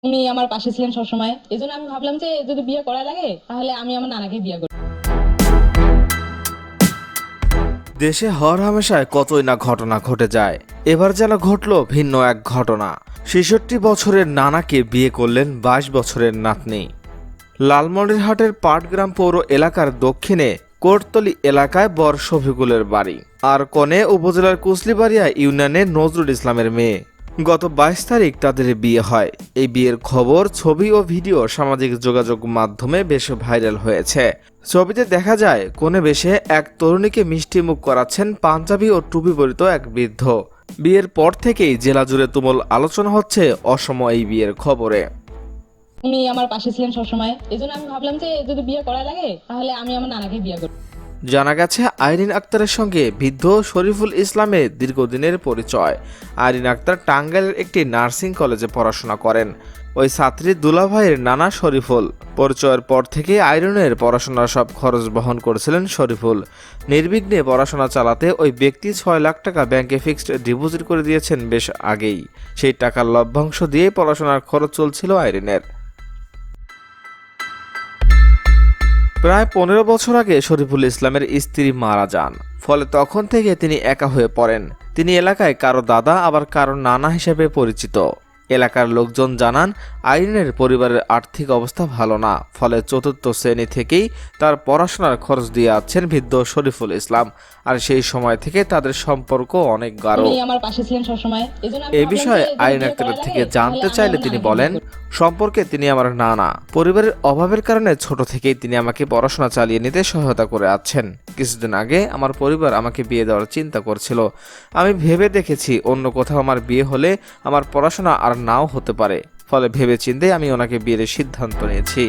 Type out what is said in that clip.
উনি আমার পাশে ছিলেন সবসময়। এজন্য আমি ভাবলাম যে যদি বিয়ে করা লাগে তাহলে আমি আমার নানাকে বিয়ে করব। দেশে হরহামেশায় কতই না ঘটনা ঘটে যায়। এবার যেন ঘটল ভিন্ন এক ঘটনা। ৬৬ বছরের নানাকে বিয়ে করলেন ২২ বছরের নাতনি। লালমনিরহাটের পাটগ্রাম পৌর এলাকার দক্ষিণে কোটতলী এলাকায় বর শফিকুলের বাড়ি, আর কনে উপজেলার কুসলিবাড়িয়া ইউনিয়নের নজরুল ইসলামের মেয়ে। গত ২২ তারিখ তাদের বিয়ে হয়। এই বিয়ের খবর, ছবি ও ভিডিও সামাজিক যোগাযোগ মাধ্যমে বেশ ভাইরাল হয়েছে। ছবিতে দেখা যায় কনে বেশে এক তরুণীকে মিষ্টি মুখ করাচ্ছেন পাঞ্জাবি ও টুপি পরিত এক বৃদ্ধ। বিয়ের পর থেকেই জেলা জুড়ে তুমুল আলোচনা হচ্ছে অসম এই বিয়ের খবরে। উনি আমার পাশে ছিলেন সবসময়। এজন্য আমি ভাবলাম যে যদি বিয়ে করা লাগে তাহলে আমি আমার নানাকে বিয়ে করব। জানা গেছে আইরিন আক্তারের সঙ্গে বৃদ্ধ শরীফুল ইসলামের দীর্ঘদিনের পরিচয়। আইরিন আক্তার টাঙ্গাইলের একটি নার্সিং কলেজে পড়াশোনা করেন। ওই ছাত্রী দুলাভাইয়ের নানা শরীফুল। পরিচয়ের পর থেকে আইরিনের পড়াশোনার সব খরচ বহন করেছিলেন শরীফুল। নির্বিঘ্নে পড়াশোনা চালাতে ওই ব্যক্তি ৬ লাখ টাকা ব্যাংকে ফিক্সড ডিপোজিট করে দিয়েছেন বেশ আগেই। সেই টাকার লভ্যাংশ দিয়েই পড়াশোনার খরচ চলছিল আইরিনের। প্রায় ১৫ বছর আগে শরীফুল ইসলামের স্ত্রী মারা যান। ফলে তখন থেকে তিনি একা হয়ে পড়েন। তিনি এলাকায় কারো দাদা আবার কারো নানা হিসেবে পরিচিত। এলাকার লোকজন জানান আইরিনের পরিবারের আর্থিক অবস্থা ভালো না। ফলে চতুর্থ শ্রেণী থেকেই তার পড়াশোনার খরচ দিয়ে আছেন বৃদ্ধ শরীফুল ইসলাম। আর সেই সময় থেকে তাদের সম্পর্ক অনেক গাঢ়। উনি আমার পাশে ছিলেন সবসময়। এজন্য আমি এ ভাবলাম বিষয়ে যে যদি আইরিন বিয়ে করা আক্তারের লাগে থেকে তাহলে জানতে আমি চাইলে আমার তিনি নানাকে বলেন, বিয়ে করব। সম্পর্কে তিনি আমার নানা। পরিবারের অভাবের কারণে ছোট থেকেই তিনি আমাকে পড়াশোনা চালিয়ে নিতে সহায়তা করে আছেন। কিছুদিন আগে আমার পরিবার আমাকে বিয়ে দেওয়ার চিন্তা করছিল। আমি ভেবে দেখেছি অন্য কোথাও আমার বিয়ে হলে আমার পড়াশোনা আর নাও হতে পারে। ফলে ভেবেচিন্তে আমি ওনাকে বিয়ের সিদ্ধান্ত নিয়েছি।